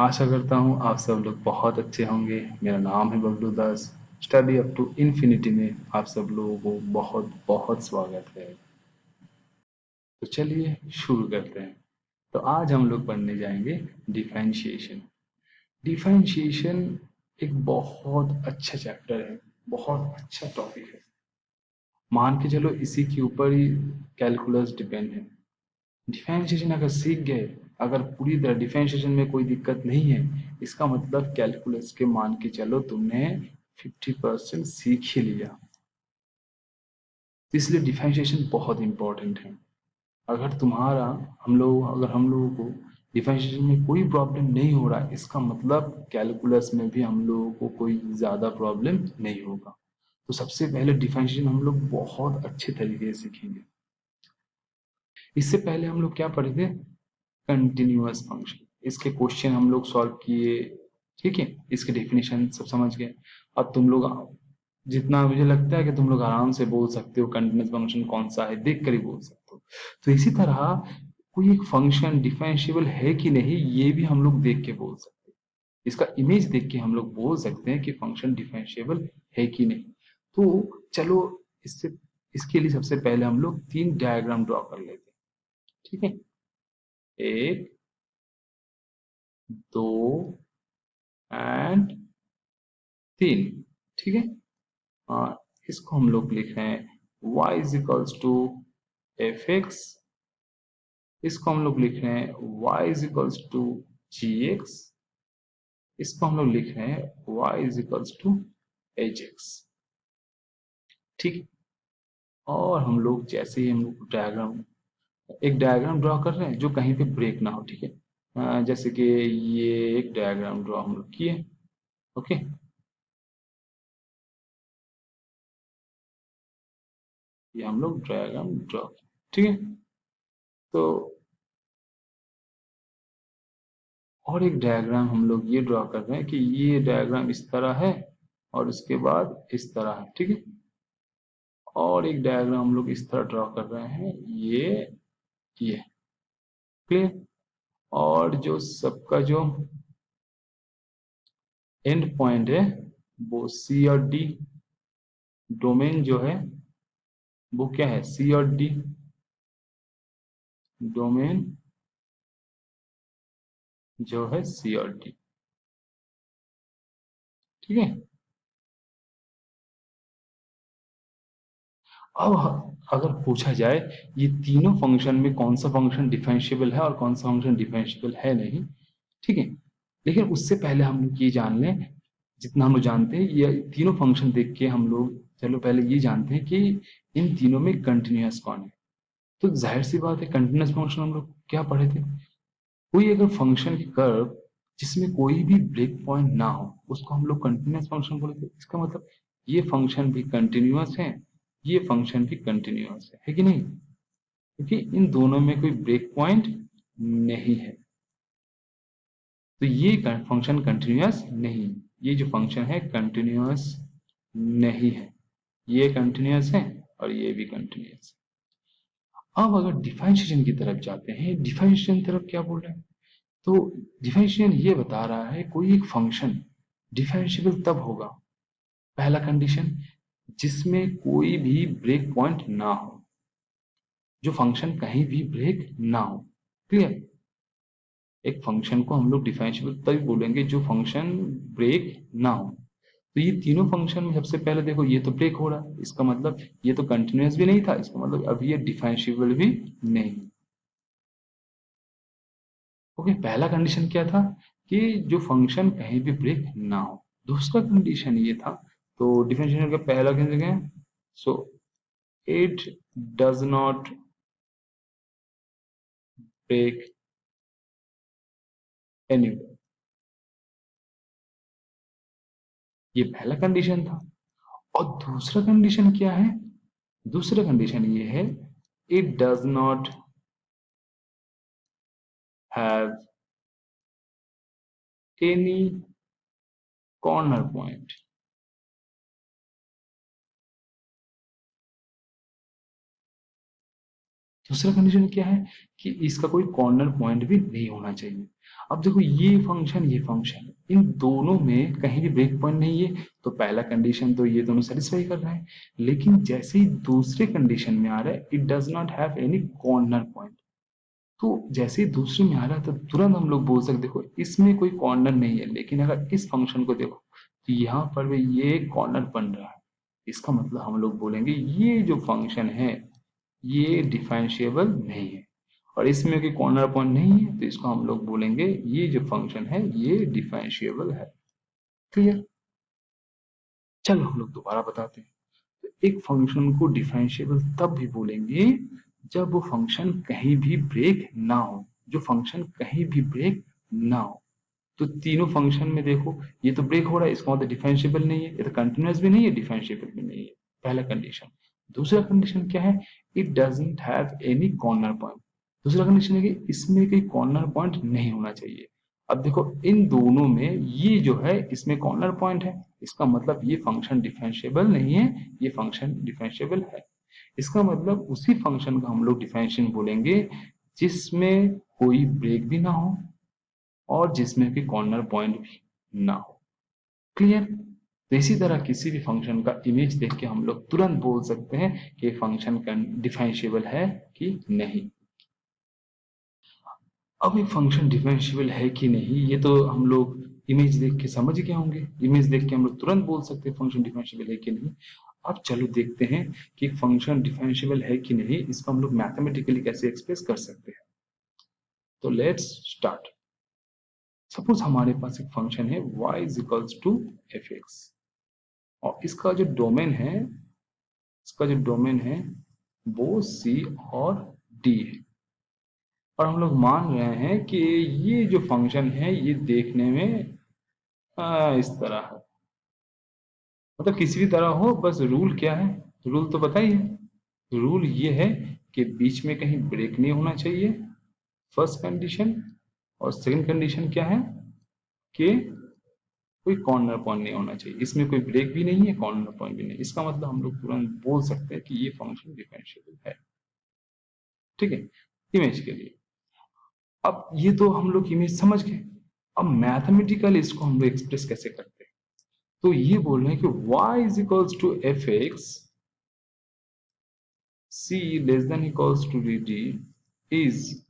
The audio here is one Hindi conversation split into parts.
आशा करता हूँ आप सब लोग बहुत अच्छे होंगे। मेरा नाम है बबलू दास। स्टडी अप टू इन्फिनिटी में आप सब लोगों को बहुत बहुत स्वागत है। तो चलिए शुरू करते हैं। तो आज हम लोग पढ़ने जाएंगे डिफरेंशिएशन। डिफरेंशिएशन एक बहुत अच्छा चैप्टर है, बहुत अच्छा टॉपिक है। मान के चलो इसी के ऊपर ही कैलकुलस डिपेंड है। डिफरेंशिएशन अगर सीख गए, अगर पूरी तरह डिफरेंशिएशन में कोई दिक्कत नहीं है, इसका मतलब कैलकुलस के मान के चलो तुमने 50% सीख ही लिया। इसलिए डिफरेंशिएशन बहुत इंपॉर्टेंट है। अगर तुम्हारा हम लोगों को डिफरेंशिएशन में कोई प्रॉब्लम नहीं हो रहा है, इसका मतलब कैलकुलस में भी हम लोगों को कोई ज़्यादा प्रॉब्लम नहीं होगा। तो सबसे पहले डिफरेंशिएशन हम लोग बहुत अच्छे तरीके से सीखेंगे। इससे पहले हम लोग क्या पढ़े थे? Continuous function. इसके क्वेश्चन हम लोग सॉल्व किए, ठीक है। इसके डेफिनेशन सब समझ गए। अब तुम लोग जितना मुझे लगता है कि तुम लोग आराम से बोल सकते हो कंटिन्यूअस फंक्शन कौन सा है, देख कर ही बोल सकते हो। तो इसी तरह कोई एक फंक्शन डिफरेंशिएबल है कि नहीं, ये भी हम लोग देख के बोल सकते हैं। इसका इमेज देख के हम लोग बोल सकते हैं कि फंक्शन डिफरेंशिएबल है कि नहीं। तो चलो इससे इसके लिए सबसे पहले हम लोग तीन डायग्राम ड्रॉ कर लेते हैं, ठीक है। एक, दो एंड तीन, ठीक है। इसको हम लोग लिख रहे हैं y is equals to F X. इसको हम लोग लिख रहे हैं y is equals to G X. इसको हम लोग लिख रहे हैं y is equals to H X, ठीक है। और हम लोग जैसे ही हम लोग एक डायग्राम ड्रॉ कर रहे हैं जो कहीं पे ब्रेक ना हो, ठीक है। जैसे कि ये एक डायग्राम ड्रॉ हम लोग किए, ओके। ये हम लोग डायग्राम ड्रॉ, ठीक है। तो और एक डायग्राम हम लोग ये ड्रॉ कर रहे हैं कि ये डायग्राम इस तरह है और उसके बाद इस तरह है, ठीक है। और एक डायग्राम हम लोग इस तरह ड्रॉ कर रहे हैं, ये क्लियर। और जो सबका जो एंड पॉइंट है वो सी और डी, डोमेन जो है वो क्या है, सी और डी। डोमेन जो है सी और डी, ठीक है। अब अगर पूछा जाए ये तीनों फंक्शन में कौन सा फंक्शन डिफरेंशिएबल है और कौन सा फंक्शन डिफरेंशिएबल है नहीं, ठीक है। लेकिन उससे पहले हम लोग ये जान लें, जितना हम लोग जानते हैं ये तीनों फंक्शन देख के हम लोग चलो पहले ये जानते हैं कि इन तीनों में कंटिन्यूअस कौन है। तो जाहिर सी बात है कंटिन्यूअस फंक्शन हम लोग क्या पढ़े थे, कोई अगर फंक्शन की कर्व जिसमें कोई भी ब्रेक पॉइंट ना हो उसको हम लोग कंटिन्यूअस फंक्शन बोलते हैं। इसका मतलब ये फंक्शन भी कंटिन्यूअस है, ये फंक्शन भी कंटिन्यूअस है कि नहीं, क्योंकि इन दोनों में कोई ब्रेक पॉइंट नहीं है। तो ये फंक्शन कंटिन्यूअस नहीं, ये जो फंक्शन है कंटिन्यूअस नहीं है। ये कंटिन्यूअस है और ये भी कंटिन्यूअस है। अब अगर डिफरेंशिएशन की तरफ जाते हैं, डिफरेंशिएशन तरफ क्या बोल रहे हैं, तो डिफरेंशिएशन ये बता रहा है कोई एक फंक्शन डिफरेंशिएबल तब होगा, पहला कंडीशन, जिसमें कोई भी ब्रेक पॉइंट ना हो, जो फंक्शन कहीं भी ब्रेक ना हो, क्लियर। एक फंक्शन को हम लोग डिफरेंशिएबल तभी बोलेंगे जो फंक्शन ब्रेक ना हो। तो ये तीनों फंक्शन में सबसे पहले देखो ये तो ब्रेक हो रहा है, इसका मतलब ये तो कंटिन्यूअस भी नहीं था, इसका मतलब अब ये डिफरेंशिएबल भी नहीं। ओके, पहला कंडीशन क्या था कि जो फंक्शन कहीं भी ब्रेक ना हो। दूसरा कंडीशन ये था, तो डिफरेंशिएशन का पहला कंडीशन है, so it does not break anywhere. ये पहला कंडीशन था। और दूसरा कंडीशन क्या है, दूसरा कंडीशन ये है, it does not have any corner point. दूसरा कंडीशन क्या है कि इसका कोई कॉर्नर पॉइंट भी नहीं होना चाहिए। अब देखो ये फंक्शन इन दोनों में कहीं भी ब्रेक पॉइंट नहीं है, तो पहला कंडीशन तो ये दोनों सेटिस्फाई कर रहे हैं। लेकिन जैसे ही दूसरे कंडीशन में आ रहा है, it does not have any corner point. तो जैसे ही दूसरे में आ रहा है तो तुरंत हम लोग बोल सकते देखो इसमें कोई कॉर्नर नहीं है, लेकिन अगर इस फंक्शन को देखो तो यहाँ पर भी ये कॉर्नर बन रहा है। इसका मतलब हम लोग बोलेंगे ये जो फंक्शन है ये डिफरेंशिएबल नहीं है, और इसमें कोई कॉर्नर पॉइंट नहीं है, तो इसको हम लोग बोलेंगे ये जो फंक्शन है ये डिफरेंशिएबल है। क्लियर? चलो हम लोग दोबारा बताते हैं। तो एक फंक्शन को डिफरेंशिएबल तब भी बोलेंगे जब वो फंक्शन कहीं भी ब्रेक ना हो, जो फंक्शन कहीं भी ब्रेक ना हो। तो तीनों फंक्शन में देखो ये तो ब्रेक हो रहा है, इसका मतलब डिफरेंशिएबल नहीं है, ये तो कंटिन्यूअस भी नहीं है, डिफरेंशिएबल भी नहीं है, पहला कंडीशन। दूसरा कंडीशन क्या है? It doesn't have any corner point. दूसरा कंडीशन है कि इसमें कोई कॉर्नर पॉइंट नहीं होना चाहिए। अब देखो इन दोनों में ये जो है इसमें कॉर्नर पॉइंट है, इसका मतलब ये फंक्शन डिफरेंशिएबल नहीं है, ये फंक्शन डिफरेंशिएबल है। इसका मतलब उसी फंक्शन का हम लोग डिफरेंशियल बोलेंगे जिसमें कोई ब्रेक भी ना हो और जिसमें कि कॉर्नर पॉइंट भी ना हो। क्लियर? तो इसी तरह किसी भी फंक्शन का इमेज देख के हम लोग तुरंत बोल सकते हैं कि फंक्शन डिफरेंशिएबल है कि नहीं। अब ये फंक्शन डिफरेंशिएबल है कि नहीं ये तो हम लोग इमेज देख के समझ गए होंगे। इमेज देख के हम लोग तुरंत बोल सकते हैं फंक्शन डिफरेंशिएबल है कि नहीं। अब चलो देखते हैं कि फंक्शन डिफरेंशिएबल है कि नहीं, इसको हम लोग मैथमेटिकली कैसे एक्सप्रेस कर सकते हैं। तो लेट्स स्टार्ट। सपोज हमारे पास एक फंक्शन है y is equals to F X, और इसका जो डोमेन है वो c और d है। और हम लोग मान रहे हैं कि ये जो फंक्शन है ये देखने में इस तरह है, मतलब किसी भी तरह हो, बस रूल क्या है? रूल तो बताइए। रूल ये है कि बीच में कहीं ब्रेक नहीं होना चाहिए, फर्स्ट कंडीशन। और सेकंड कंडीशन क्या है कि कोई कॉर्नर पॉइंट नहीं होना चाहिए, इसमें कोई ब्रेक भी नहीं है, कॉर्नर पॉइंट भी नहीं। इसका मतलब हम लोग तुरंत बोल सकते हैं कि ये फंक्शन डिफरेंशिएबल है। ठीक है, इमेज के लिए। अब ये तो हम लोग इमेज समझ गए। अब मैथमेटिकल इसको हम लोग एक्सप्रेस कैसे करते हैं? तो ये बोल रहे हैं कि y is equals to F X c less than equals to dt is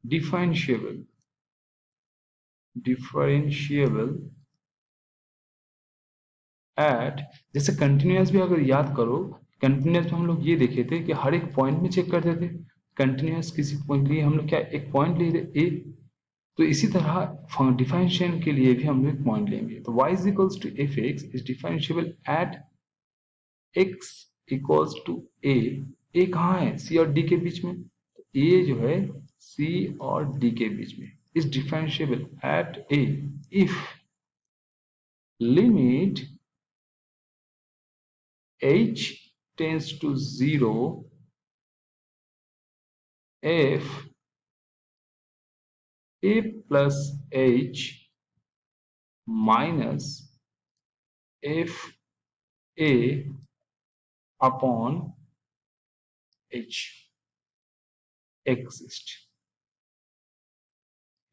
differentiable at, जैसे कंटिन्यूअस भी अगर याद करो, कंटिन्यूअस में हम लोग ये देखे थे कि हर एक पॉइंट में चेक करते थे। कंटिन्यूअस किसी पॉइंट लिए हम लोग क्या एक पॉइंट लिए थे ए, तो इसी तरह डिफरेंशिएशन के लिए भी हम लोग एक पॉइंट लेंगे। तो y is equals to F X is differentiable at x equals to A. A कहाँ है? c और d के बीच में। तो a जो है c और d के बीच में is differentiable eight a if limit h tends to 0 if a plus h minus if a upon h exist।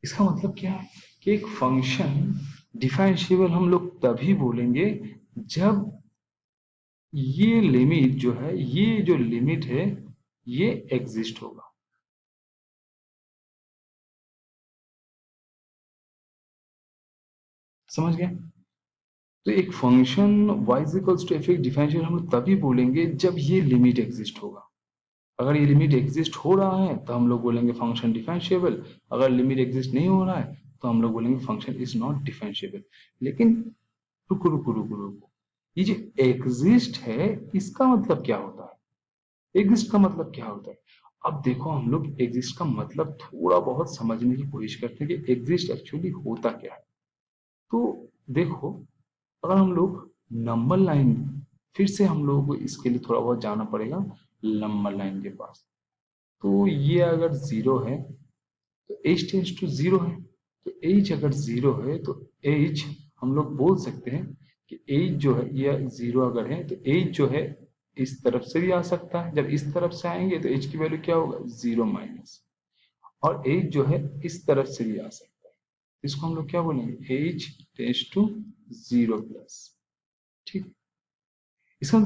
इसका मतलब क्या है कि एक फंक्शन डिफरेंशिएबल हम लोग तभी बोलेंगे जब ये लिमिट जो है, ये जो लिमिट है ये एग्जिस्ट होगा। समझ गए? तो एक function y is equals to F differential हम लोग तभी बोलेंगे जब ये लिमिट एग्जिस्ट होगा। अगर ये लिमिट एग्जिस्ट हो रहा है तो हम लोग बोलेंगे फंक्शन डिफरेंशिएबल, अगर लिमिट एग्जिस्ट नहीं हो रहा है तो हम लोग बोलेंगे फंक्शन इज नॉट डिफरेंशिएबल। लेकिन रुको रुको रुको रुको, ये जो एग्जिस्ट है इसका मतलब क्या होता है? एग्जिस्ट का मतलब क्या होता है? अब देखो हम लोग एग्जिस्ट का मतलब थोड़ा बहुत समझने की कोशिश करते हैं कि एग्जिस्ट एक्चुअली होता क्या है। तो देखो, अगर हम लोग नंबर लाइन, फिर से हम लोगों को इसके लिए थोड़ा बहुत जाना पड़ेगा नंबर लाइन के पास। तो ये अगर जीरो है तो एच टेंस टू जीरो है, तो एच अगर जीरो है तो एच हम लोग बोल सकते हैं कि एच जो है ये जीरो अगर है तो एच जो है इस तरफ से भी आ सकता है। जब इस तरफ से आएंगे तो एच की वैल्यू क्या होगा? Zero minus. और एच जो है इस तरफ से भी आ सकता है। इसको हम लोग क्या बोलेंगे, h टेंस टू 0 प्लस, ठीक। इसका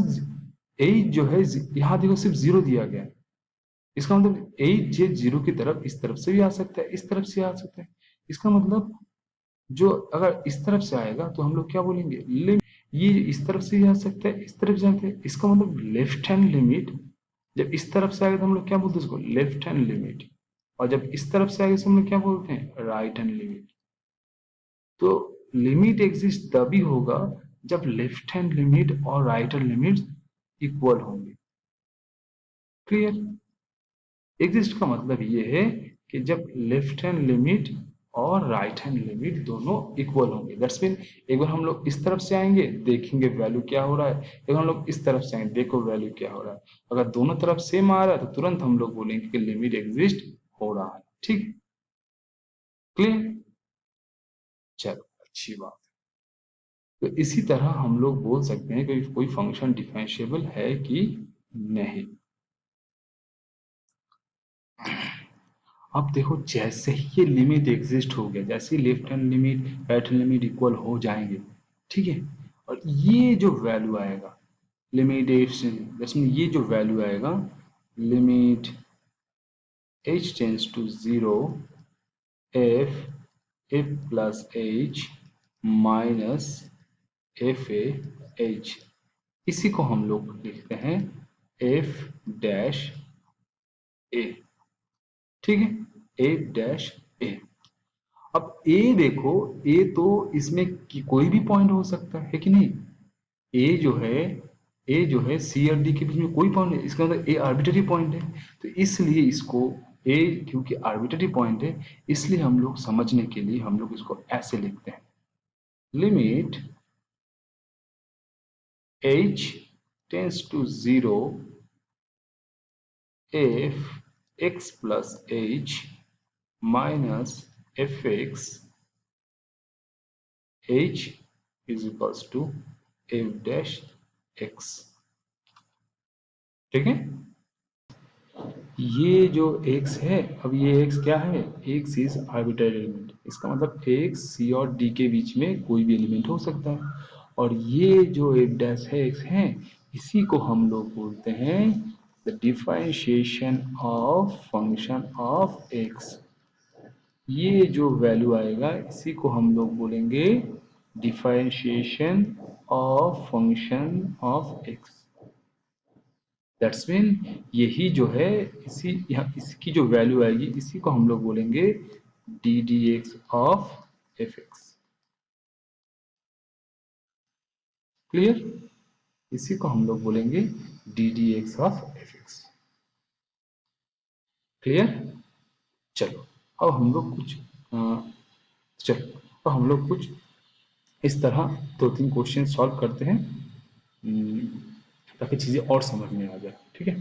h जो है यहाँ देखो सिर्फ 0 दिया गया है, इसका मतलब h जे 0 की तरफ इस तरफ से भी आ सकता है, इस तरफ से आ सकता है। इसका मतलब जो अगर इस तरफ से आएगा तो हम लोग क्या बोलेंगे, लिमिट। ये इस तरफ से भी आ सकता है, इस तरफ से आ सकता है, इसका मतलब लेफ्ट हैंड लिमिट। जब इस तरफ से आएगा तो हम लोग क्या बोलते हैं, इसको लेफ्ट हैंड लिमिट। और जब इस तरफ से आएगा तो हम लोग क्या बोलते हैं, राइट हैंड लिमिट। तो लिमिट एग्जिस्ट तभी होगा जब लेफ्ट हैंड लिमिट और राइट हैंड लिमिट इक्वल होंगे। क्लियर। एग्जिस्ट का मतलब ये है कि जब लेफ्ट हैंड लिमिट और राइट हैंड लिमिट दोनों इक्वल होंगे। दैट्स मीन एक बार हम लोग इस तरफ से आएंगे, देखेंगे वैल्यू क्या हो रहा है, एक बार हम लोग इस तरफ से आएंगे, देखो वैल्यू क्या हो रहा है। अगर दोनों तरफ सेम आ रहा है तो तुरंत हम लोग बोलेंगे कि लिमिट एग्जिस्ट हो रहा है। ठीक, क्लियर। चलो अच्छी बात। तो इसी तरह हम लोग बोल सकते हैं कि कोई फंक्शन डिफरेंशिएबल है कि नहीं। अब देखो जैसे ही ये लिमिट एग्जिस्ट हो गया, जैसे ही left hand limit right hand limit equal हो जाएंगे, ठीक है, और ये जो वैल्यू आएगा लिमिटेशन, इसमें ये जो वैल्यू आएगा limit h tends to 0 f plus h minus F A H, इसी को हम लोग लिखते हैं एफ डैश ए। ठीक है, एफ डैश ए। अब ए देखो, ए तो इसमें कोई भी पॉइंट हो सकता है कि नहीं। ए जो है, ए जो है सी और डी के बीच में कोई पॉइंट है, इसका मतलब ए आर्बिटरी पॉइंट है। तो इसलिए इसको ए, क्योंकि आर्बिटरी पॉइंट है, इसलिए हम लोग समझने के लिए हम लोग इसको ऐसे लिखते हैं, limit h tends to 0 f x plus h minus F X h is equals to F dash X. ठीक है, ये जो x है, अब ये x क्या है, x इज आर्बिट्ररी एलिमेंट। इसका मतलब x c और d के बीच में कोई भी एलिमेंट हो सकता है। और ये जो f डैश है x है, इसी को हम लोग बोलते हैं the differentiation of function of x। ये जो वैल्यू आएगा इसी को हम लोग बोलेंगे differentiation of function of x। That's mean यही जो है, इसी यहाँ इसकी जो वैल्यू आएगी इसी को हम लोग बोलेंगे D D x of F x. Clear, इसी को हम लोग बोलेंगे D D x of F x. Clear. चलो अब हम लोग कुछ चलो अब हम लोग कुछ इस तरह दो तीन क्वेश्चन सॉल्व करते हैं, ताकि चीजें और समझ में आ जाए। ठीक है।